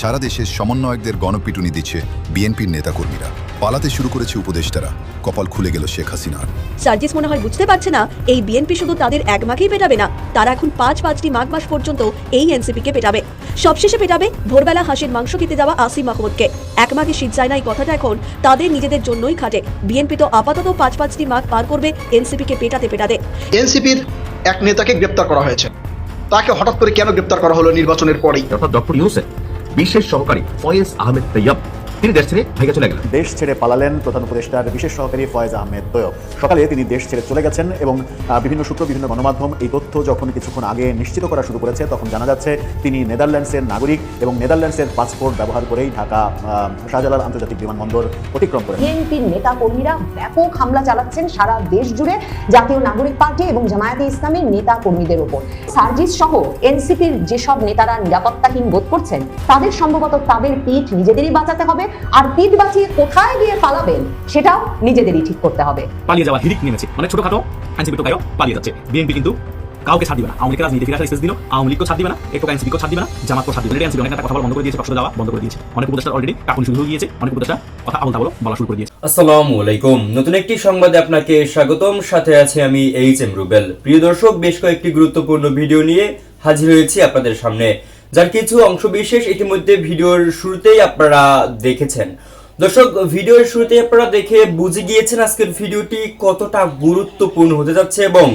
সারা দেশের সমন্বয়কদের গণপিটুনি দিচ্ছে বিএনপির নেতাকর্মীরা। পালাতে শুরু করেছে উপদেষ্টারা। কপাল খুলে গেল শেখ হাসিনার। সার্জিস মনে হয় বুঝতে পারছে না এই বিএনপি শুধু তাদের এক মাকেই পেটাবে না, তারা এখন পাঁচটি মাঘ মাস পর্যন্ত এই এনসিপিকে পেটাবে। সবশেষে পেটাবে ভোরবেলা হাঁসের মাংস খেতে যাওয়া আসিফ মাহমুদকে। এক মাঘে শীত যায় না, এই কথাটা এখন তাদের নিজেদের জন্যই খাটে। বিএনপি তো আপাতত পাঁচটি মাঘ পার করবে এনসিপিকে পেটাতে। এনসিপির এক নেতাকে গ্রেপ্তার করা হয়েছে, তাকে হঠাৎ করে কেন গ্রেপ্তার করা হলো নির্বাচনের পরেই? অর্থাৎ ডক্টর ইউনূসের বিশেষ সহকারী ফয়েজ আহমেদ তৈয়ব তিনি দেশ ছেড়ে ভাইগা চলে গেলেন। দেশ ছেড়ে পালালেন প্রধান উপদেষ্টার বিশেষ সহকারী ফয়েজ আহমেদ তৈয়ব। সকালে তিনি দেশ ছেড়ে চলে গেছেন এবং বিভিন্ন সূত্র, বিভিন্ন গণমাধ্যম এই তথ্য যখন কিছুক্ষণ আগে নিশ্চিত করা শুরু করেছে, তখন জানা যাচ্ছে তিনি নেদারল্যান্ডসের নাগরিক এবং নেদারল্যান্ডসের পাসপোর্ট ব্যবহার করেই ঢাকা শাহজালাল আন্তর্জাতিক বিমানবন্দর অতিক্রম করেন। বিএনপির নেতা কর্মীরা ব্যাপক হামলা চালাচ্ছেন সারা দেশ জুড়ে জাতীয় নাগরিক পার্টি এবং জামায়াতে ইসলামীর নেতা কর্মীদের উপর। সার্জিস সহ এনসিপির যেসব নেতারা নিরাপত্তাহীন বোধ করছেন, তাদের সম্ভবত তাদের পিঠ নিজেদেরই বাঁচাতে হবে, আর পিঠ বাঁচিয়ে কোথায় গিয়ে পালাবেন সেটাও নিজেদেরই ঠিক করতে হবে। পালিয়ে যাওয়ার হিড়িক নেমেছে, মানে ছোটখাটো আইনজীবী টোকায়ও পালিয়ে যাচ্ছে। বিএনপি কিন্তু কাউকে ছাড় দিবে না। আওয়ামী লীগের রাজনীতি ফিরে আসার স্পেস দিল, আওয়ামী লীগকেও ছাড় দিবে না, একটু আইনজীবীকেও ছাড় দিবে না, জামাতকেও ছাড় দিবে না। এনসিপি অনেক কথা বলা বন্ধ করে দিয়েছে, প্রশ্ন দেওয়া বন্ধ করে দিয়েছে। অনেক উপদেষ্টা অলরেডি কার্টুন শুরু হয়ে গিয়েছে, অনেক উপদেষ্টা কথা আবল তাবল বলা শুরু করে দিয়েছে। আসসালামু আলাইকুম, নতুন একটি সংবাদে আপনাকে স্বাগতম। সাথে আছে আমি এইচ.এম. রুবেল। প্রিয় দর্শক, বেশ কয়েকটি গুরুত্বপূর্ণ ভিডিও নিয়ে হাজির হয়েছি আপনাদের সামনে, যার কিছু অংশ বিশেষ ইতিমধ্যে ভিডিওর শুরুতেই আপনারা দেখেছেন। দর্শক, ভিডিওর শুরুতে আপনারা দেখে বুঝে গিয়েছেন আজকের ভিডিওটি কতটা গুরুত্বপূর্ণ হতে যাচ্ছে এবং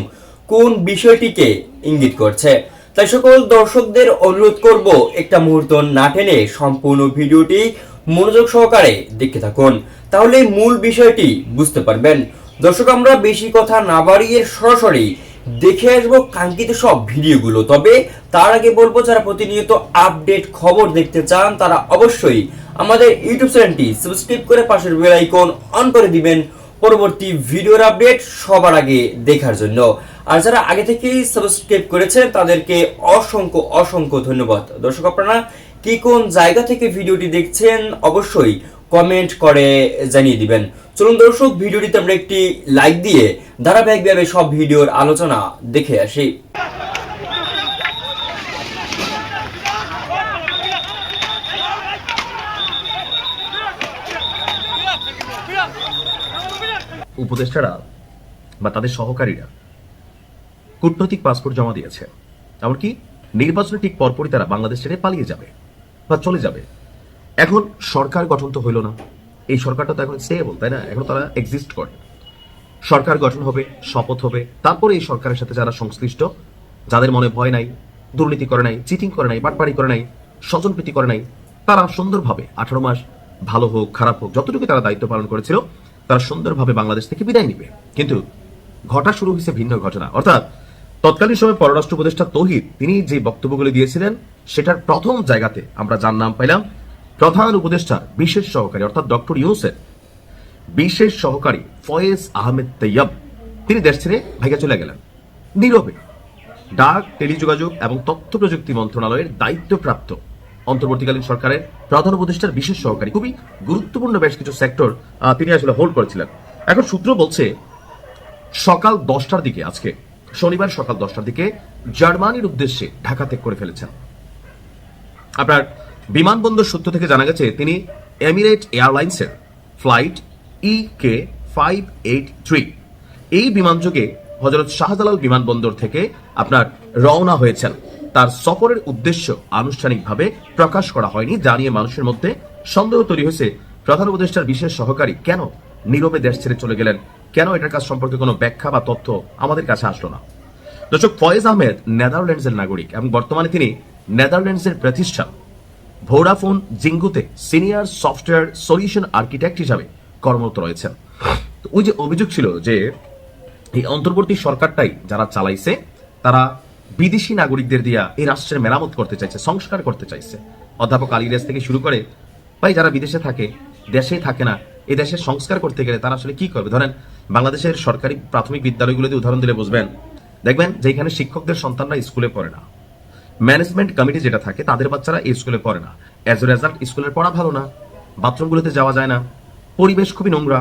কোন বিষয়টিকে ইঙ্গিত করছে। তাই সকল দর্শকদের অনুরোধ করব একটা মুহূর্ত না টেনে সম্পূর্ণ ভিডিওটি মনোযোগ সহকারে দেখতে থাকুন, তাহলে মূল বিষয়টি বুঝতে পারবেন। দর্শক, আমরা বেশি কথা না বাড়িয়ে সরাসরি দেখে আসবো কাঙ্ক্ষিত সব ভিডিওগুলো। তবে তার আগে বলবো, যারা প্রতিনিয়ত আপডেট খবর দেখতে চান তারা অবশ্যই আমাদের ইউটিউব চ্যানেলটি সাবস্ক্রাইব করে পাশের বেল আইকন অন করে দিবেন পরবর্তী ভিডিওর আপডেট সবার আগে দেখার জন্য। আর যারা আগে থেকেই সাবস্ক্রাইব করেছেন তাদেরকে অসংখ্য অসংখ্য ধন্যবাদ। দর্শক, আপনারা কি কোন জায়গা থেকে ভিডিওটি দেখছেন অবশ্যই কমেন্ট করে জানিয়ে দিবেন। চলুন দর্শক, ভিডিওটিতে আমরা একটি লাইক দিয়ে ধারাবাহিকভাবে সব ভিডিওর আলোচনা দেখে আসি। উপদেষ্টারা বা তাদের সহকারীরা কূটনৈতিক পাসপোর্ট জমা দিয়েছে, এমনকি নির্বাচনের ঠিক পরপরই তারা বাংলাদেশ ছেড়ে পালিয়ে যাবে বা চলে যাবে। এখন সরকার গঠন তো হইল না, এই সরকারটা তো এখন স্টেবল, তাই না? এখন তারা এক্সিস্ট করে। সরকার গঠন হবে, শপথ হবে, তারপরে এই সরকারের সাথে যারা সংশ্লিষ্ট, যাদের মনে ভয় নাই, দুর্নীতি করে নাই, চিটিং করে নাই, বাটপাড়ি করে নাই, স্বজনপ্রীতি করে নাই, তারা সুন্দরভাবে 18 মাস ভালো হোক খারাপ হোক যতটুকু তারা দায়িত্ব পালন করেছিল, তারা সুন্দরভাবে বাংলাদেশ থেকে বিদায় নিবে। কিন্তু ঘটা শুরু হয়েছে ভিন্ন ঘটনা। অর্থাৎ তৎকালীন সময় পররাষ্ট্র উপদেষ্টা তৌহিদ তিনি যে বক্তব্যগুলি দিয়েছিলেন, সেটার প্রথম জায়গাতে আমরা যার নাম পাইলাম প্রধান উপদেষ্টার বিশেষ সহকারী, অর্থাৎ ডক্টর ইউনূসের বিশেষ সহকারী ফয়েজ আহমেদ তৈয়ব। তিনি দেশ ছেড়ে ভাইগা চলে গেলেন নীরবে। ডাক, টেলিযোগাযোগ এবং তথ্য প্রযুক্তি মন্ত্রণালয়ের দায়িত্বপ্রাপ্ত অন্তর্বর্তীকালীন সরকারের প্রধান উপদেষ্টার বিশেষ সহকারী, খুবই গুরুত্বপূর্ণ বেশ কিছু সেক্টর তিনি আসলে হোল্ড করেছিলেন। এখন সূত্র বলছে সকাল 10টার দিকে, আজকে শনিবার সকাল 10টার দিকে জার্মানির উদ্দেশ্যে ঢাকা ত্যাগ করে ফেলেছেন। আপনার বিমানবন্দর সূত্র থেকে জানা গেছে তিনি এমিরেট এয়ারলাইন্সের ফ্লাইট EK583 এই বিমানযোগে হযরত শাহজালাল বিমানবন্দর থেকে আপনার রওনা হয়েছেন। তার সফরের উদ্দেশ্য আনুষ্ঠানিকভাবে প্রকাশ করা হয়নি, যা নিয়ে মানুষের মধ্যে সন্দেহ তৈরি হয়েছে প্রধান উপদেষ্টার বিশেষ সহকারী কেন নীরবে দেশ ছেড়ে চলে গেলেন, কেন এটার কাজ সম্পর্কে কোনো ব্যাখ্যা বা তথ্য আমাদের কাছে আসলো না। দর্শক, ফয়েজ আহমেদ নেদারল্যান্ডসের নাগরিক এবং বর্তমানে তিনি নেদারল্যান্ডসের প্রতিষ্ঠান ভোডাফোন জিঙ্গুতে সিনিয়র সফটওয়্যার সলিউশন আর্কিটেক্ট হিসাবে কর্মরত রয়েছেন। ওই যে অভিযোগ ছিল যে এই অন্তর্বর্তী সরকারটাই যারা চালাইছে, তারা বিদেশি নাগরিকদের দিয়া এই রাষ্ট্রের মেরামত করতে চাইছে, সংস্কার করতে চাইছে। অধ্যাপক আলিরাজ থেকে শুরু করে ভাই যারা বিদেশে থাকে, দেশেই থাকে না, এই দেশের সংস্কার করতে গেলে তারা আসলে কি করবে? ধরেন বাংলাদেশের সরকারি প্রাথমিক বিদ্যালয়গুলোতে উদাহরণ দিলে বুঝবেন, দেখবেন যেখানে শিক্ষকদের সন্তানরা স্কুলে পড়ে না, ম্যানেজমেন্ট কমিটি যেটা থাকে তাদের বাচ্চারা এই স্কুলে পড়ে না, অ্যাজ এ রেজাল্ট স্কুলের পড়া ভালো না, বাথরুমগুলোতে যাওয়া যায় না, পরিবেশ খুবই নোংরা।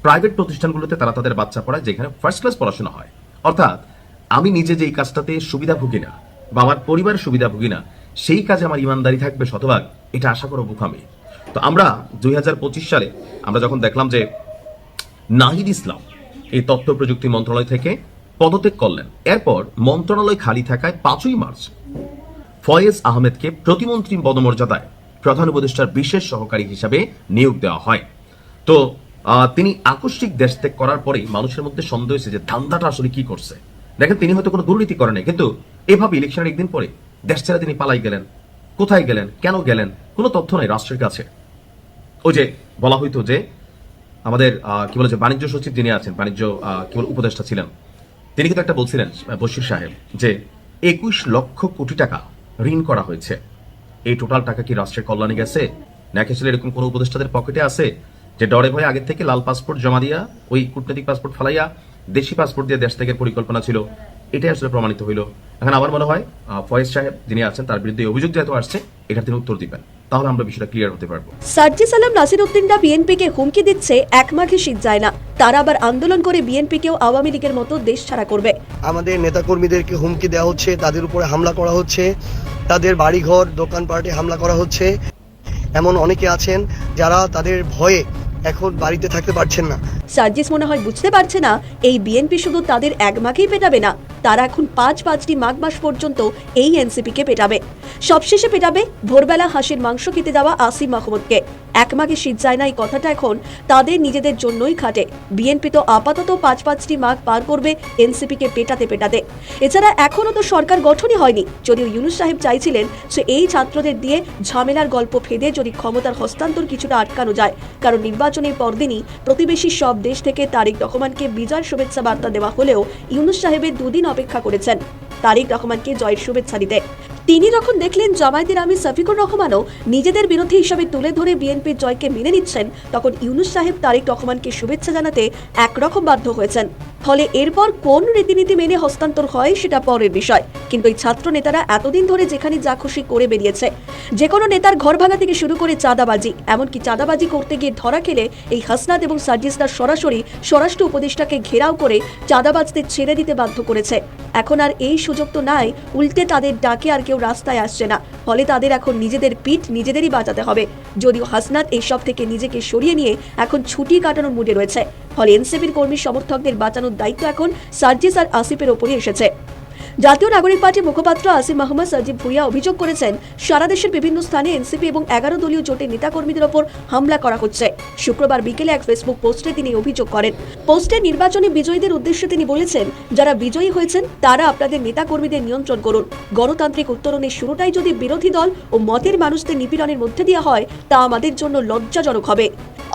প্রাইভেট প্রতিষ্ঠানগুলোতে তারা তাদের বাচ্চা পড়ায় যেখানে ফার্স্ট ক্লাস পড়াশোনা হয়। অর্থাৎ আমি নিজে যেই কাজটাতে সুবিধা ভুগি না বা আমার পরিবারের সুবিধা ভুগি না, সেই কাজে আমার ইমানদারি থাকবে শতভাগ, এটা আশা করব আমি। তো আমরা 2025 সালে আমরা যখন দেখলাম যে নাহিদ ইসলাম এই তথ্য প্রযুক্তি মন্ত্রণালয় থেকে পদত্যাগ করলেন, এরপর মন্ত্রণালয় খালি থাকায় 5ই মার্চ ফয়েজ আহমেদকে প্রতিমন্ত্রী পদমর্যাদায় প্রধান উপদেষ্টার বিশেষ সহকারী হিসাবে নিয়োগ দেওয়া হয়। তো তিনি আকস্মিক দেশ ত্যাগ করার পরেই মানুষের মধ্যে সন্দেহ হয়েছে যে ধান্দাটা আসলে কি করছে। দেখেন, তিনি হয়তো কোনো দুর্নীতি করেন নাই, কিন্তু এভাবে ইলেকশনের একদিন পরে দেশ ছেড়ে তিনি পালাই গেলেন। কোথায় গেলেন, কেন গেলেন, কোনো তথ্য নাই রাষ্ট্রের কাছে। ওই যে বলা হইতো যে আমাদের কি বলে যে বাণিজ্য সচিব যিনি আছেন, বাণিজ্য কি বলে উপদেষ্টা ছিলেন, তিনি কিন্তু একটা বলছিলেন বশির সাহেব যে 21 লক্ষ কোটি টাকা ঋণ করা হয়েছে। এই টোটাল টাকা কি রাষ্ট্রের কল্যাণে গেছে, নাকি আসলে এরকম কোনো উপদেষ্টাদের পকেটে আছে যে ডরে ভয়ে আগের থেকে লাল পাসপোর্ট জমা দিয়া ওই কূটনৈতিক পাসপোর্ট ফালাইয়া দেশি পাসপোর্ট দিয়ে দেশ থেকে পরিকল্পনা ছিল? এটাই আসলে প্রমাণিত হইল। এখন আমার মনে হয় ফয়েজ সাহেব যিনি আছেন তার বিরুদ্ধে অভিযোগ যেহেতু আসছে, এটার তিনি উত্তর দিবেন, তাহলে আমরা বিষয়টা ক্লিয়ার হতে পারবো। সার্জিস আলম নাসিরউদ্দিনরা বিএনপিকে হুমকি দিচ্ছে, এক মাঘে শীত যায় না, তারা আবার আন্দোলন করে বিএনপিকেও আওয়ামী লীগের মতো দেশ ছাড়া করবে। আমাদের নেতাকর্মীদেরকে হুমকি দেওয়া হচ্ছে, তাদের উপরে হামলা করা হচ্ছে, তাদের বাড়িঘর দোকানপাটে হামলা করা হচ্ছে। এমন অনেকে আছেন যারা তাদের ভয়ে এখন বাড়িতে থাকতে পারছেন না। সার্জিস মনে হয় বুঝতে পারছে না এই বিএনপি শুধু তাদের এক মাঘেই পেটাবে না, তারা এখন 5টি মাঘ মাস পর্যন্ত এই এনসিপিকে পেটাবে। সবশেষে পেটাবে ভোরবেলা হাঁসের মাংস খেতে যাওয়া আসিম মাহমুদকে। এক মাঘে শীত যায় না এই কথাটা এখন তাদের নিজেদের জন্যই খাটে। বিএনপি তো আপাতত 5টি মাঘ পার করবে এনসিপিকে পেটাতে পেটাতে। এছাড়া এখনো তো সরকার গঠনই হয়নি, যদিও ইউনূস সাহেব চাইছিলেন যে এই ছাত্রদের দিয়ে ঝামেলার গল্প ফেদে যদি ক্ষমতার হস্তান্তর কিছুটা আটকানো যায়, কারণ নির্বাচনের পরদিনই প্রতিবেশী সব দেশ থেকে তারেক রহমানকে বিজয়ের শুভেচ্ছা বার্তা দেওয়া হলেও ইউনূস সাহেবের 2 দিন অপেক্ষা করেছেন তারেক রহমানকে জয়ের শুভেচ্ছা দিতে। তিনি যখন দেখলেন জামায়াতের আমির শফিকুর রহমানও নিজেদের বিরোধী হিসাবে তুলে ধরে বিএনপির জয়কে মেনে নিচ্ছেন, তখন ইউনূস সাহেব তারেক রহমানকে শুভেচ্ছা জানাতে একরকম বাধ্য হয়েছেন। ফলে এরপর কোন রীতিনীতি মেনে হস্তান্তর হয় সেটা পরের বিষয়, কিন্তু এই ছাত্র নেতারা এতদিন ধরে যেখানে যা খুশি করে বেরিয়েছে, যে কোনো নেতার ঘর ভাঙা থেকে শুরু করে চাঁদাবাজি, এমনকি চাঁদাবাজি করতে গিয়ে ধরা খেলে এই হাসনাত এবং সার্জিসরা সরাসরি স্বরাষ্ট্র উপদেষ্টাকে ঘেরাও করে চাঁদাবাজদের ছেড়ে দিতে বাধ্য করেছে। এখন আর এই সুযোগ তো নাই, উল্টে তাদের ডাকে আর কেউ রাস্তায় আসছে না, ফলে তাদের এখন নিজেদের পিঠ নিজেদেরই বাঁচাতে হবে। যদিও হাসনাত এইসব থেকে নিজেকে সরিয়ে নিয়ে এখন ছুটি কাটানোর মুডে রয়েছে, ফলে এনসিপির কর্মী সমর্থকদের বাঁচানোর দায়িত্ব এখন সার্জিস আর আসিফের ওপরই এসেছে। জাতীয় নাগরিক পার্টির মুখপাত্র আসিম মাহমুদ সজীব ভুইয়া অভিযোগ করেছেন, সারা দেশের বিভিন্ন স্থানে এনসিপি এবং 11 দলীয় জোটের নেতাকর্মীদের ওপর হামলা করা হচ্ছে। শুক্রবার বিকেলে এক ফেসবুক পোস্টে তিনি অভিযোগ করেন। পোস্টে নির্বাচনী বিজয়ীদের উদ্দেশ্যে তিনি বলেছেন, যারা বিজয়ী হয়েছেন তারা আপনাদের নেতাকর্মীদের নিয়ন্ত্রণ করুন। গণতান্ত্রিক উত্তরণের শুরুটাই যদি বিরোধী দল ও মতের মানুষদের নিপীড়নের মধ্যে দিয়ে হয়, তা আমাদের জন্য লজ্জাজনক হবে।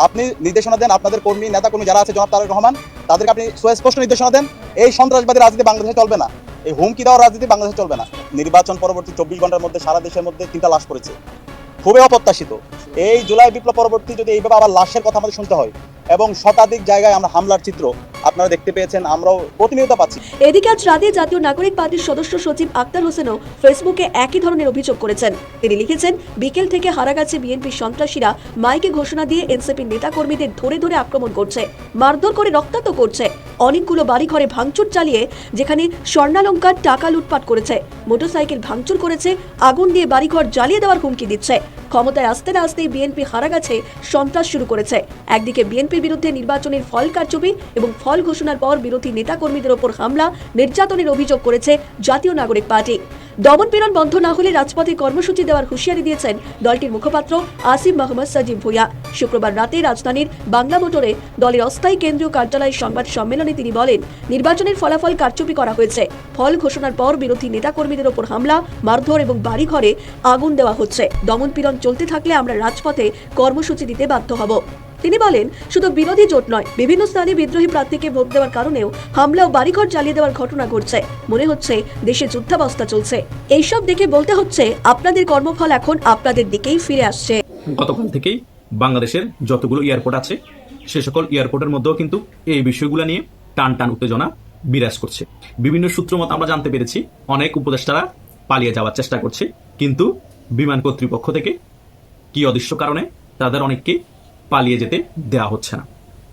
আপনি নির্দেশনা দেন, আপনাদের কর্মী নেতাকর্মী যারা আছে জনাব তারেক রহমান, তাদেরকে আপনি সুস্পষ্ট নির্দেশনা দেন, এই সন্ত্রাসবাদী রাজনীতি বাংলাদেশে চলবে না, এই হুমকি দেওয়ার রাজনীতি বাংলাদেশে চলবে না। নির্বাচন পরবর্তী 24 ঘন্টার মধ্যে সারা দেশের মধ্যে 3টা লাশ পড়েছে, খুবই অপ্রত্যাশিত। এই জুলাই বিপ্লব পরবর্তী যদি এইভাবে আবার লাশের কথা আমাদের শুনতে হয়, এবং শতাধিক জায়গায় আমরা হামলার চিত্র আপনারা দেখতে পেয়েছেন, আমরাও প্রতিনিয়ত পাচ্ছি। এদিকে আজ রাতে জাতীয় নাগরিক পার্টির সদস্য সচিব আক্তার হোসেনও ফেসবুকে একই ধরনের অভিযোগ করেছেন। তিনি লিখেছেন, বিকেল থেকে হারাগাছে বিএনপির সন্ত্রাসীরা মাইকে ঘোষণা দিয়ে এনসিপির নেতাকর্মীদের ধরে ধরে আক্রমণ করছে, মারধর করে রক্তাক্ত করছে, অনেকগুলো বাড়িঘরে ভাঙচুর চালিয়ে যেখানে স্বর্ণালংকার টাকা লুটপাট করেছে, মোটরসাইকেল ভাঙচুর করেছে, আগুন দিয়ে বাড়িঘর জ্বালিয়ে দেওয়ার হুমকি দিচ্ছে। ক্ষমতায় আসতে না আসতেই বিএনপি হারাগাছে সন্ত্রাস শুরু করেছে। একদিকে বিএনপির বিরুদ্ধে নির্বাচনের ফল কারচুপি এবং ফল ঘোষণার পর বিরোধী নেতাকর্মীদের ওপর হামলা নির্যাতনের অভিযোগ করেছে জাতীয় নাগরিক পার্টি। দমনপীড়ন বন্ধ না হলে রাজপথে কর্মসূচি দেওয়ার হুঁশিয়ারি দিয়েছেন দলটির মুখপাত্র আসিম মাহমুদ সজীব ভুইয়া। শুক্রবার রাতে রাজধানীর বাংলা মোটরে দলের অস্থায়ী কেন্দ্রীয় কার্যালয়ের সংবাদ সম্মেলনে তিনি বলেন, নির্বাচনের ফলাফল কারচুপি করা হয়েছে, ফল ঘোষণার পর বিরোধী নেতাকর্মীদের ওপর হামলা, মারধর এবং বাড়িঘরে আগুন দেওয়া হচ্ছে। দমনপীড়ন চলতে থাকলে আমরা রাজপথে কর্মসূচি দিতে বাধ্য হব। তিনি বলেন, শুধু বিরোধী জোট নয়, বিভিন্ন স্থানে বিদ্রোহী প্রার্থীকে ভোট দেওয়ার কারণেও হামলা ও বাড়িঘর জ্বালিয়ে দেওয়ার ঘটনা ঘটছে। মনে হচ্ছে দেশে যুদ্ধাবস্থা চলছে। এইসব দেখে বলতে হচ্ছে, আপনাদের কর্মফল এখন আপনাদের দিকেই ফিরে আসছে। গতকাল থেকেই বাংলাদেশের যতগুলো এয়ারপোর্ট আছে সে সকল এয়ারপোর্টের মধ্যেও কিন্তু এই বিষয়গুলো নিয়ে টান টান উত্তেজনা বিরাজ করছে। বিভিন্ন সূত্র মত আমরা জানতে পেরেছি, অনেক উপদেষ্টারা পালিয়ে যাওয়ার চেষ্টা করছে, কিন্তু বিমান কর্তৃপক্ষ থেকে কি অদৃশ্য কারণে তাদের অনেককে পালিয়ে যেতে দেওয়া হচ্ছে না।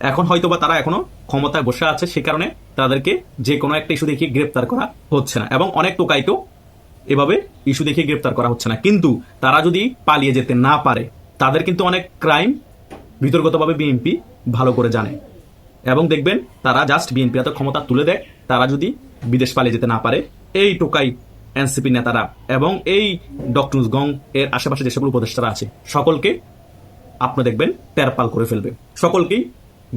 এখন হয়তোবা তারা এখনো ক্ষমতায় বসে আছে, সে কারণে তাদেরকে যে কোনো একটা ইস্যু দেখিয়ে গ্রেপ্তার করা হচ্ছে না, এবং অনেক টোকাইকেও এভাবে ইস্যু দেখে গ্রেপ্তার করা হচ্ছে না। কিন্তু তারা যদি পালিয়ে যেতে না পারে, তাদের কিন্তু অনেক ক্রাইম বিতর্কতভাবে বিএনপি ভালো করে জানে, এবং দেখবেন তারা জাস্ট বিএনপি এত ক্ষমতা তুলে দেয়, তারা যদি বিদেশ পালিয়ে যেতে না পারে, এই টোকাই এনসিপি নেতারা এবং এই ডক্টর গং এর আশেপাশে যে সকল উপদেষ্টারা আছে সকলকে আপনি দেখবেন তেরপাল করে ফেলবে, সকলকেই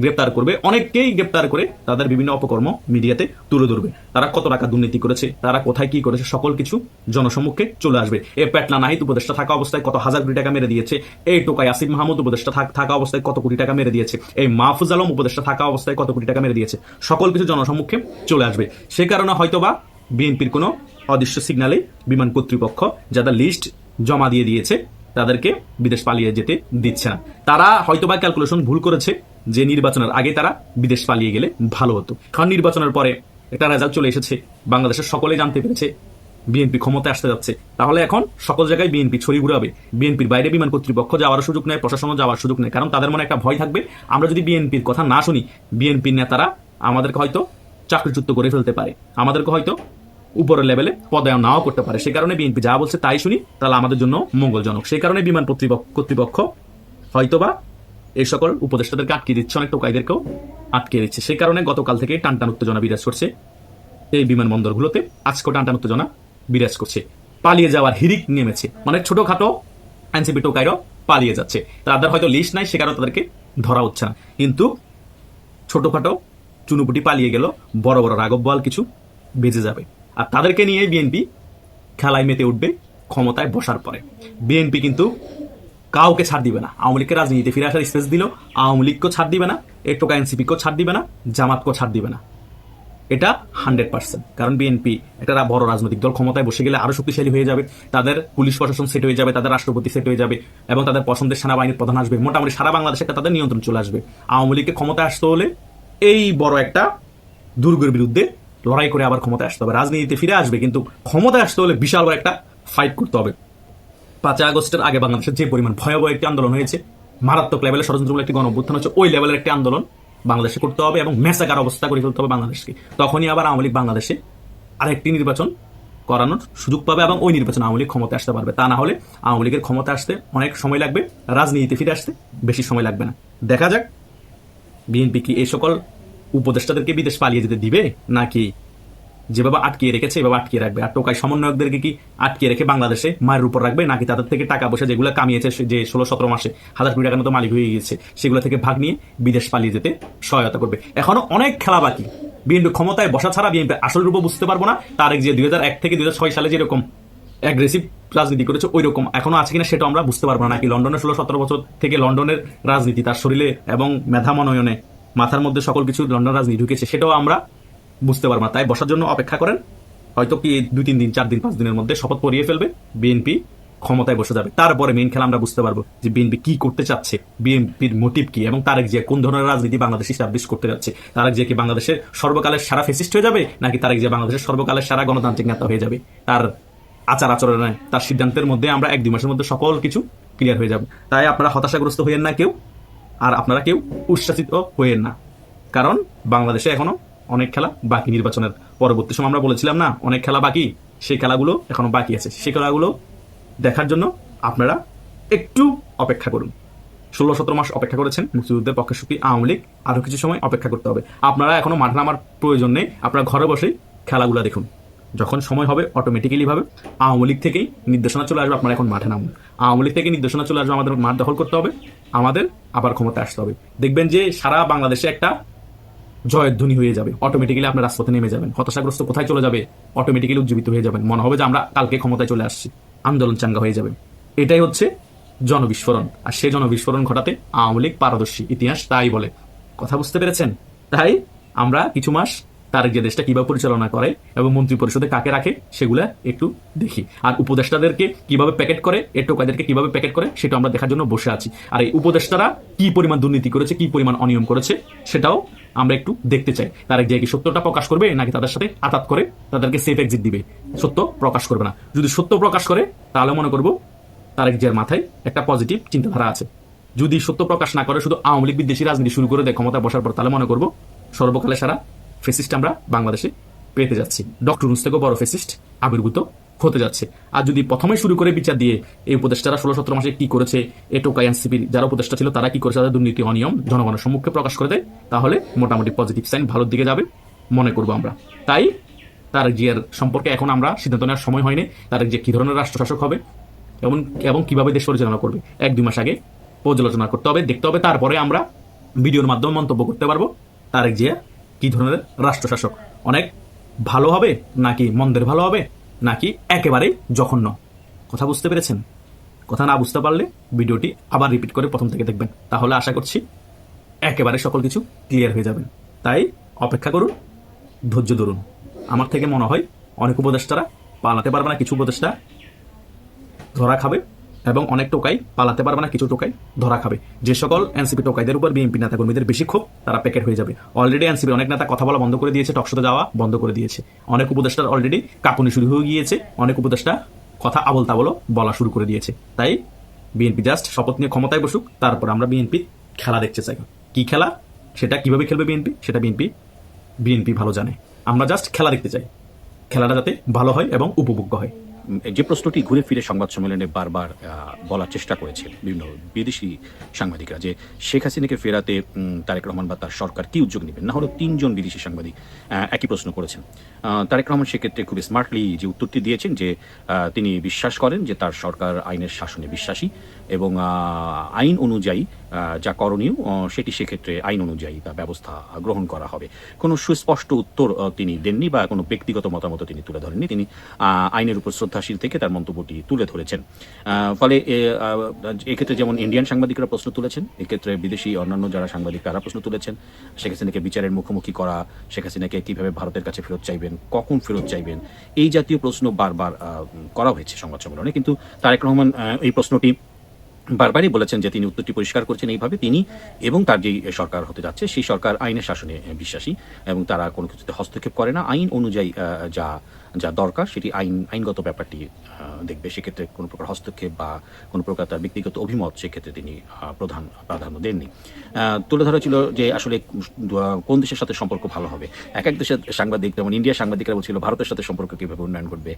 গ্রেপ্তার করবে, অনেককেই গ্রেপ্তার করে তাদের বিভিন্ন অপকর্ম মিডিয়াতে তুলে ধরবে। তারা কত টাকা দুর্নীতি করেছে, তারা কোথায় কি করেছে, সকল কিছু জনসম্মুখে চলে আসবে। এই পেটলা নাহিদ উপদেষ্টা থাকা অবস্থায় কত হাজার কোটি টাকা মেরে দিয়েছে, এই টোকাই আসিফ মাহমুদ উপদেষ্টা থাকা অবস্থায় কত কোটি টাকা মেরে দিয়েছে, এই মাহফুজ আলম উপদেষ্টা থাকা অবস্থায় কত কোটি টাকা মেরে দিয়েছে, সকল কিছু জনসম্মুখে চলে আসবে। সে কারণে হয়তোবা বিএনপির কোনো অদৃশ্য সিগন্যালে বিমান কর্তৃপক্ষ যাদের লিস্ট জমা দিয়ে দিয়েছে তাদেরকে বিদেশ পালিয়ে যেতে দিচ্ছে না। তারা হয়তোবা ক্যালকুলেশন ভুল করেছে যে নির্বাচনের আগে তারা বিদেশ পালিয়ে গেলে ভালো হতো, কারণ নির্বাচনের পরে একটা রেজাল্ট চলে এসেছে, বাংলাদেশের সকলেই জানতে পেরেছে বিএনপি ক্ষমতায় আসতে যাচ্ছে। তাহলে এখন সকল জায়গায় বিএনপি ছড়ি ঘুরাবে, বিএনপির বাইরে বিমান কর্তৃপক্ষ যাওয়ার সুযোগ নেই, প্রশাসনও যাওয়ার সুযোগ নেই, কারণ তাদের মনে একটা ভয় থাকবে আমরা যদি বিএনপির কথা না শুনি, বিএনপির নেতারা আমাদেরকে হয়তো চাকরিচ্যুত করে ফেলতে পারে, আমাদেরকে হয়তো উপরের লেভেলে পদায়ন নাও করতে পারে। সে কারণে বিএনপি যা বলছে তাই শুনি, তাহলে আমাদের জন্য মঙ্গলজনক। সেই কারণে বিমান কর্তৃপক্ষ হয়তোবা এই সকল উপদেষ্টাদেরকে আটকে দিচ্ছে, অনেক টোকাইদেরকেও আটকে দিচ্ছে। সেই কারণে গতকাল থেকে টানটান উত্তেজনা বিরাজ করছে এই বিমানবন্দরগুলোতে, আজকেও টানটান উত্তেজনা বিরাজ করছে। পালিয়ে যাওয়ার হিরিক নেমেছে, মানে ছোটখাটো এনসিপি টোকাইরও পালিয়ে যাচ্ছে, তাদের হয়তো লিস্ট নাই, সে কারণে তাদেরকে ধরা হচ্ছে না। কিন্তু ছোটখাটো চুনুপুটি পালিয়ে গেল, বড় বড় রাঘব বোয়াল কিছু বেজে যাবে, আর তাদেরকে নিয়ে বিএনপি খেলায় মেতে উঠবে ক্ষমতায় বসার পরে। বিএনপি কিন্তু কাউকে ছাড় দিবে না, আওয়ামী লীগকে রাজনীতিতে ফিরে আসার স্পেস দিল, আওয়ামী লীগকেও ছাড় দিবে না, এই টোকা এনসিপিকেও ছাড় দিবে না, জামাতকেও ছাড় দিবে না, এটা 100%। কারণ বিএনপি একটা বড় রাজনৈতিক দল, ক্ষমতায় বসে গেলে আরো শক্তিশালী হয়ে যাবে, তাদের পুলিশ প্রশাসন সেট হয়ে যাবে, তাদের রাষ্ট্রপতি সেট হয়ে যাবে, এবং তাদের পছন্দের সেনাবাহিনীর প্রধান আসবে, মোটামুটি সারা বাংলাদেশে তাদের নিয়ন্ত্রণ চলে আসবে। আওয়ামী লীগকে ক্ষমতায় আসতে হলে এই বড় একটা দুর্গের বিরুদ্ধে লড়াই করে আবার ক্ষমতায় আসতে হবে, রাজনীতিতে ফিরে আসবে, কিন্তু ক্ষমতায় আসতে হলে বিশাল বড় একটা ফাইট করতে হবে। 5 আগস্টের আগে বাংলাদেশের যে পরিমাণ ভয়াবহ একটি আন্দোলন হয়েছে, মারাত্মক লেভেলে ষড়যন্ত্রমূলক একটি গণঅভ্যুত্থান হচ্ছে, ওই লেভেলের একটি আন্দোলন বাংলাদেশে করতে হবে এবং মেসাকার অবস্থা করে ফেলতে হবে বাংলাদেশকে। তখনই আবার আওয়ামী লীগ বাংলাদেশে আরেকটি নির্বাচন করানোর সুযোগ পাবে এবং ওই নির্বাচন আওয়ামী লীগ ক্ষমতায় আসতে পারবে। তা না হলে আওয়ামী লীগের ক্ষমতা আসতে অনেক সময় লাগবে, রাজনীতিতে ফিরে আসতে বেশি সময় লাগবে না। দেখা যাক বিএনপি কি এই সকল উপদেষ্টাদেরকে বিদেশ পালিয়ে যেতে দিবে, নাকি যেভাবে আটকিয়ে রেখেছে এভাবে আটকিয়ে রাখবে, আর টোকাই সমন্বয়কদেরকে কি আটকিয়ে রেখে বাংলাদেশে মায়ের উপর রাখবে, নাকি তাদের থেকে টাকা পয়সা যেগুলো কামিয়েছে যে 16-17 মাসে 1000 কোটি টাকার মতো মালিক হয়ে গিয়েছে, সেগুলো থেকে ভাগ নিয়ে বিদেশ পালিয়ে যেতে সহায়তা করবে। এখনো অনেক খেলা বাকি। বিএনপি ক্ষমতায় বসা ছাড়া বিএনপি আসল রূপ বুঝতে পারবো না। তারেক যে 2001 থেকে 2006 সালে যেরকম অ্যাগ্রেসিভ রাজনীতি করেছে ওই রকম এখনো আছে কিনা সেটা আমরা বুঝতে পারবো না, নাকি লন্ডনে 16-17 বছর থেকে লন্ডনের রাজনীতি তার শরীরে এবং মেধা মনয়নে মাথার মধ্যে সকল কিছু লন্ডন রাজনীতি ঢুকেছে, সেটাও আমরা বুঝতে পারবো না। তাই বসার জন্য অপেক্ষা করেন, হয়তো কি 2-3 দিন 4 দিন 5 দিনের মধ্যে শপথ পরিয়ে ফেলবে, বিএনপি ক্ষমতায় বসে যাবে। তারপরে মেইন খেলা আমরা বুঝতে পারবো যে বিএনপি কি করতে চাচ্ছে, বিএনপির মোটিভ কি, এবং তারেক জিয়া কোন ধরনের রাজনীতি বাংলাদেশে এস্টাবলিশ করতে যাচ্ছে। তারেক জিয়া কি বাংলাদেশের সর্বকালের সারা ফেসিস্ট হয়ে যাবে, নাকি তারেক জিয়া বাংলাদেশের সর্বকালের সারা গণতান্ত্রিক নেতা হয়ে যাবে। তার আচার আচরণে, তার সিদ্ধান্তের মধ্যে আমরা 1-2 মাসের মধ্যে সকল কিছু ক্লিয়ার হয়ে যাবে। তাই আপনারা হতাশাগ্রস্ত হইয়েন না কেউ, আর আপনারা কেউ উচ্ছ্বাসিত হইয়েন না, কারণ বাংলাদেশে এখনো অনেক খেলা বাকি। নির্বাচনের পরবর্তী সময় আমরা বলেছিলাম না অনেক খেলা বাকি, সেই খেলাগুলো এখনো বাকি আছে। সেই খেলাগুলো দেখার জন্য আপনারা একটু অপেক্ষা করুন। 16-17 মাস অপেক্ষা করেছেন মুক্তিযুদ্ধের পক্ষে শক্তি আওয়ামী লীগ, আরো কিছু সময় অপেক্ষা করতে হবে। আপনারা এখনো মাঠে নামার প্রয়োজন নেই, আপনারা ঘরে বসেই খেলাগুলো দেখুন। যখন সময় হবে অটোমেটিক্যালি ভাবে আওয়ামী লীগ থেকেই নির্দেশনা চলে আসবে, আপনারা এখন মাঠে নামুন। আওয়ামী লীগ থেকে নির্দেশনা চলে আসবে, আমাদের মাঠ দখল করতে হবে, আমাদের আবার ক্ষমতায় আসতে হবে। দেখবেন যে সারা বাংলাদেশে একটা জয়ধ্বনি হয়ে যাবে, অটোমেটিক্যালি আপনার রাজপথে নেমে যাবেন। হতাশাগ্রস্ত কোথায় চলে যাবে, অটোমেটিক্যালি উজ্জীবিত হয়ে যাবেন। মনে হবে যে আমরা কালকে ক্ষমতায় চলে আসছি, আন্দোলন চাঙ্গা হয়ে যাবে। এটাই হচ্ছে জনবিস্ফোরণ, আর সেই জনবিস্ফোরণ ঘটাতে আওয়ামী লীগ পারদর্শী, ইতিহাস তাই বলে। কথা বুঝতে পেরেছেন? তাই আমরা কিছু মাস তারেক যে দেশটা কিভাবে পরিচালনা করে এবং মন্ত্রী পরিষদে কাকে রাখে সেগুলা একটু দেখি, আর উপদেষ্টাদেরকে কিভাবে প্যাকেট করে, এই টোকাইদেরকে কিভাবে প্যাকেট করে সেটা আমরা দেখার জন্য বসে আছি। আর এই উপদেষ্টারা কি পরিমাণ দুর্নীতি করেছে, কি পরিমাণ অনিয়ম করেছে সেটাও আমরা একটু দেখতে চাই। তারেক যে কি সত্যটা প্রকাশ করবে, নাকি তাদের সাথে আতাত করে তাদেরকে সেফ এক্সিট দিবে, সত্য প্রকাশ করবে না। যদি সত্য প্রকাশ করে তাহলে মনে করবো তারেক জিয়ার মাথায় একটা পজিটিভ চিন্তাধারা আছে। যদি সত্য প্রকাশ না করে শুধু আওয়ামী লীগ বিদ্বেষী রাজনীতি শুরু করে দেয় ক্ষমতা বসার পর, তাহলে মনে করবো সর্বকালে সারা ফেসিস্ট আমরা বাংলাদেশে পেতে যাচ্ছি। ডক্টর ইউনূস থেকেও বড় ফেসিস্ট আবির্ভূত হতে যাচ্ছে। আর যদি প্রথমে শুরু করে বিচার দিয়ে এই উপদেষ্টারা 16-17 মাসে কি করেছে, এ টোকাই এনসিপির যারা উপদেষ্টা ছিল তারা কি করেছে, তাদের দুর্নীতি অনিয়ম জনগণের সম্মুখে প্রকাশ করে দেয়, তাহলে মোটামুটি পজিটিভ সাইন ভালোর দিকে যাবে মনে করবো আমরা। তাই তারেক জিয়ার সম্পর্কে এখন আমরা সিদ্ধান্ত নেওয়ার সময় হয়নি। তারেক জিয়া কি ধরনের রাষ্ট্রশাসক হবে এবং কিভাবে দেশ পরিচালনা করবে 1-2 মাস আগে পর্যালোচনা করতে হবে, দেখতে হবে, তারপরে আমরা ভিডিওর মাধ্যমে মন্তব্য করতে পারবো তারেক জিয়া কি ধরনের রাষ্ট্রশাসক, অনেক ভালো হবে নাকি মন্দের ভালো হবে নাকি একেবারে জঘন্য। কথা বুঝতে পেরেছেন? কথা না বুঝতে পারলে ভিডিওটি আবার রিপিট করে প্রথম থেকে দেখবেন, তাহলে আশা করছি একেবারে সকল কিছু ক্লিয়ার হয়ে যাবেন। তাই অপেক্ষা করুন, ধৈর্য ধরুন। আমার থেকে মনে হয় অনেক উপদেষ্টারা পালাতে পারবে না, কিছু উপদেষ্টা ধরা খাবে, এবং অনেক টোকাই পালাতে পারবে না, কিছু টোকাই ধরা খাবে। যে সকল এনসিপি টোকাইদের উপর বিএনপি নেতাকর্মীদের বেশি ক্ষোভ, তারা প্যাকেট হয়ে যাবে। অলরেডি এনসিপি অনেক নেতা কথা বলা বন্ধ করে দিয়েছে, টকশোতে যাওয়া বন্ধ করে দিয়েছে। অনেক উপদেষ্টার অলরেডি কাঁপুনি শুরু হয়ে গিয়েছে, অনেক উপদেষ্টা কথা আবল তাবল বলা শুরু করে দিয়েছে। তাই বিএনপি জাস্ট শপথ নিয়ে ক্ষমতায় বসুক, তারপর আমরা বিএনপি খেলা দেখতে চাই। কি খেলা, সেটা কিভাবে খেলবে বিএনপি, সেটা বিএনপি ভালো জানে। আমরা জাস্ট খেলা দেখতে চাই, খেলাটা যাতে ভালো হয় এবং উপভোগ্য হয়। যে প্রশ্নটি ঘুরে ফিরে সংবাদ সম্মেলনে বারবার বলার চেষ্টা করেছে বিভিন্ন বিদেশি সাংবাদিকরা, যে শেখ হাসিনাকে ফেরাতে তারেক রহমান বা তার সরকার কি উদ্যোগ নেবেন, না হলো 3 জন বিদেশি সাংবাদিক একই প্রশ্ন করেছেন। তারেক রহমান সেক্ষেত্রে খুব স্মার্টলি যে উত্তরটি দিয়েছেন যে তিনি বিশ্বাস করেন যে তার সরকার আইনের শাসনে বিশ্বাসী এবং আইন অনুযায়ী যা করণীয় সেটি সেক্ষেত্রে আইন অনুযায়ী তা ব্যবস্থা গ্রহণ করা হবে। কোনো সুস্পষ্ট উত্তর তিনি দেননি বা কোনো ব্যক্তিগত মতামত তিনি তুলে ধরেননি। তিনি আইনের উপর শ্রদ্ধাশীল থেকে তার মন্তব্যটি তুলে ধরেছেন। ফলে এক্ষেত্রে যেমন ইন্ডিয়ান সাংবাদিকরা প্রশ্ন তুলেছেন, এক্ষেত্রে বিদেশি অন্যান্য যারা সাংবাদিক তারা প্রশ্ন তুলেছেন। শেখ হাসিনাকে বিচারের মুখোমুখি করা, শেখ হাসিনাকে কীভাবে ভারতের কাছে ফেরত চাইবেন, কখন ফেরত চাইবেন, এই জাতীয় প্রশ্ন বারবার করা হয়েছে সংবাদ সম্মেলনে। কিন্তু তারেক রহমান এই প্রশ্নটি বারবারই বলেছেন যে তিনি উত্তরটি পরিষ্কার করছেন এইভাবে, তিনি এবং তার যেই সরকার হতে যাচ্ছে সেই সরকার আইনের শাসনে বিশ্বাসী এবং তারা কোনো কিছুতে হস্তক্ষেপ করে না। আইন অনুযায়ী যা যা দরকার সেটি আইনগত ব্যাপারটি দেখবে। সেক্ষেত্রে কোনো প্রকার হস্তক্ষেপ বা কোনো প্রকার তার ব্যক্তিগত অভিমত সেক্ষেত্রে তিনি প্রধান প্রাধান্য দেননি। তুলে ধরা ছিল যে আসলে কোন দেশের সাথে সম্পর্ক ভালো হবে। এক দেশের সাংবাদিক, যেমন ইন্ডিয়ার সাংবাদিকরা বলছিল ভারতের সাথে সম্পর্ক কীভাবে উন্নয়ন করবে,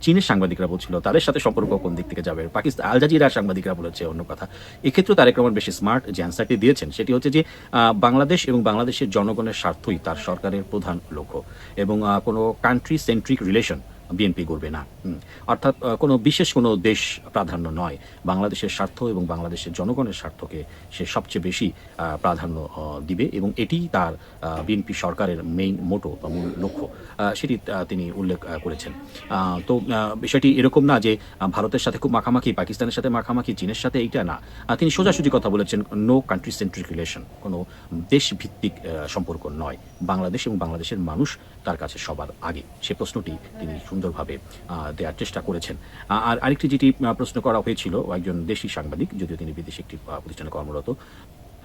চীনের সাংবাদিকরা বলছিল তাদের সাথে সম্পর্ক কোন দিক থেকে যাবে, পাকিস্তান আল জাজিরার সাংবাদিকরা বলেছে অন্য কথা। এক্ষেত্রে তারেক রহমান বেশি স্মার্ট যে অ্যান্সারটি দিয়েছেন সেটি হচ্ছে যে বাংলাদেশ এবং বাংলাদেশের জনগণের স্বার্থই তার সরকারের প্রধান লক্ষ্য এবং কোনো কান্ট্রি সেন্ট্রিক রিলেশন বিএনপি করবে না। অর্থাৎ কোনো বিশেষ কোনো দেশ প্রাধান্য নয়, বাংলাদেশের স্বার্থ এবং বাংলাদেশের জনগণের স্বার্থকে সে সবচেয়ে বেশি প্রাধান্য দিবে এবং এটি তার বিএনপি সরকারের মেইন মোটো বা মূল লক্ষ্য, সেটি তিনি উল্লেখ করেছেন। তো বিষয়টি এরকম না যে ভারতের সাথে খুব মাখামাখি, পাকিস্তানের সাথে মাখামাখি, চীনের সাথে এইটা না। তিনি সোজাসুজি কথা বলেছেন, নো কান্ট্রি সেন্ট্রিক রিলেশন, কোনো দেশভিত্তিক সম্পর্ক নয়, বাংলাদেশ এবং বাংলাদেশের মানুষ তার কাছে সবার আগে। সে প্রশ্নটি তিনি সুন্দরভাবে দেওয়ার চেষ্টা করেছেন। আর আরেকটি যেটি প্রশ্ন করা হয়েছিল একজন দেশি সাংবাদিক, যদিও তিনি বিদেশি একটি প্রতিষ্ঠানে কর্মরত,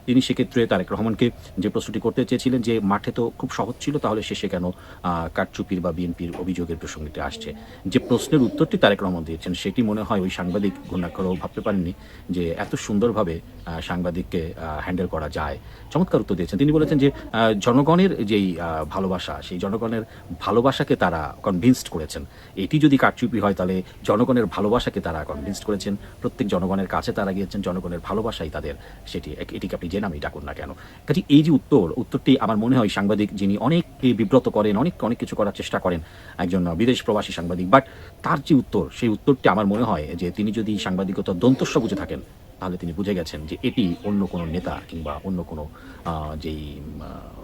তিনি সেক্ষেত্রে তারেক রহমানকে যে প্রশ্নটি করতে চেয়েছিলেন যে মাঠে তো খুব সহজ ছিল, তাহলে শেষে কেন কারচুপির বা বিএনপির অভিযোগের প্রসঙ্গটি আসছে। যে প্রশ্নের উত্তরটি তারেক রহমান দিয়েছেন সেটি মনে হয় ওই সাংবাদিক ঘূর্ণাক্ষরেও ভাবতে পারেননি যে এত সুন্দরভাবে সাংবাদিককে হ্যান্ডেল করা যায়। চমৎকার উত্তর দিয়েছেন। তিনি বলেছেন যে জনগণের যেই ভালোবাসা, সেই জনগণের ভালোবাসাকে তারা কনভিন্সড করেছেন। এটি যদি কারচুপি হয় তাহলে জনগণের ভালোবাসাকে তারা কনভিন্সড করেছেন, প্রত্যেক জনগণের কাছে তারা গিয়েছেন, জনগণের ভালোবাসাই তাদের সেটি, এটিকে আপনি যে নামই ডাকুন না কেন। কাজে এই যে উত্তরটি আমার মনে হয় সাংবাদিক যিনি অনেককে বিব্রত করেন, অনেক কিছু করার চেষ্টা করেন, একজন বিদেশ প্রবাসী সাংবাদিক, বাট তার যে উত্তর, সেই উত্তরটি আমার মনে হয় যে তিনি যদি সাংবাদিকতার দন্তস্ব বুঝে থাকেন তাহলে তিনি বুঝে গেছেন যে এটি অন্য কোনো নেতা কিংবা অন্য কোনো যেই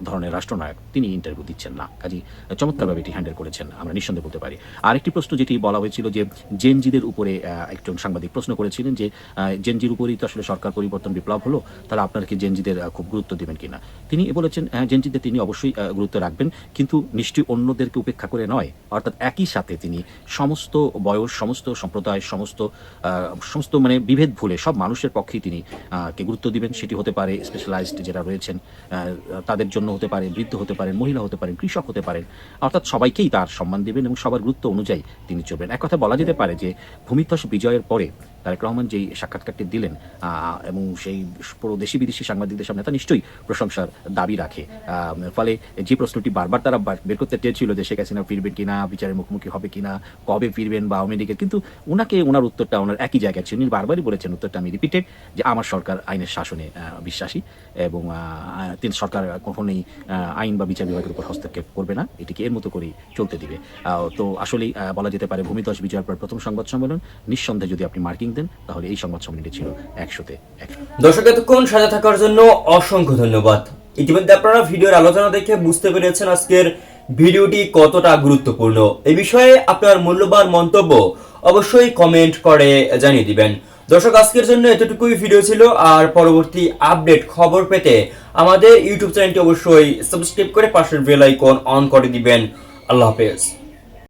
ধরনের রাষ্ট্রনায়ক তিনি ইন্টারভিউ দিচ্ছেন না। কাজেই চমৎকারভাবে এটি হ্যান্ডেল করেছেন আমরা নিঃসন্দেহে বলতে পারি। আরেকটি প্রশ্ন যেটি বলা হয়েছিল যে জেনজিদের উপরে একজন সাংবাদিক প্রশ্ন করেছিলেন যে জেনজির উপরেই তো আসলে সরকার পরিবর্তন বিপ্লব হলো, তাহলে আপনারা কি জেনজিদের খুব গুরুত্ব দেবেন কিনা। তিনি বলেছেন জেনজিদের তিনি অবশ্যই গুরুত্ব রাখবেন, কিন্তু নিশ্চয়ই অন্যদেরকে উপেক্ষা করে নয়। অর্থাৎ একই সাথে তিনি সমস্ত বয়স, সমস্ত সম্প্রদায়, সমস্ত মানে বিভেদ ভুলে সব মানুষের পক্ষেই তিনি কে গুরুত্ব দিবেন। সেটি হতে পারে স্পেশালাইজড যারা রয়েছেন তাদের জন্য হতে পারে, বৃদ্ধ হতে পারেন, মহিলা হতে পারেন, কৃষক হতে পারেন, অর্থাৎ সবাইকেই তার সম্মান দেবেন এবং সবার গুরুত্ব অনুযায়ী তিনি চলবেন। এক কথা বলা যেতে পারে যে ভূমিধ্বস বিজয়ের পরে তারেক রহমান যেই সাক্ষাৎকারটি দিলেন এবং সেই পুরো দেশি বিদেশি সাংবাদিকদের সামনে তা নিশ্চয়ই প্রশংসার দাবি রাখে। ফলে যে প্রশ্নটি বারবার তারা বের করতে চেয়েছিল যে শেখ হাসিনা ফিরবেন কিনা, বিচারের মুখোমুখি হবে কিনা, কবে ফিরবেন বা আওয়ামী লীগের, কিন্তু ওনার উত্তরটা ওনার একই জায়গায় ছিল। উনি বারবারই বলেছেন, উত্তরটা আমি রিপিটেড, যে আমার সরকার আইনের শাসনে বিশ্বাসী এবং তিনি সরকার কখনোই আইন বা বিচার বিভাগের উপর হস্তক্ষেপ করবে না, এটিকে এর মতো করেই চলতে দিবে। তো আসলেই বলা যেতে পারে ভূমিধস বিজয়ের পর প্রথম সংবাদ সম্মেলন। নিঃসন্দেহে যদি আপনি মার্কিং দেন তাহলে এই সংবাদ সম্মেলনটি ছিল 100-তে 100। দর্শক এতক্ষণ সাথে থাকার জন্য অসংখ্য ধন্যবাদ। ইতিমধ্যে আপনারা ভিডিওর আলোচনা দেখে বুঝতে পেরেছেন আজকের ভিডিওটি কতটা গুরুত্বপূর্ণ। এই বিষয়ে আপনার মূল্যবান মন্তব্য অবশ্যই কমেন্ট করে জানিয়ে দিবেন। দর্শক আজকের জন্য এতটুকুই ভিডিও ছিল। আর পরবর্তী আপডেট খবর পেতে আমাদের ইউটিউব চ্যানেলটি অবশ্যই সাবস্ক্রাইব করে পাশের বেল আইকন অন করে দিবেন। আল্লাহ হাফেজ।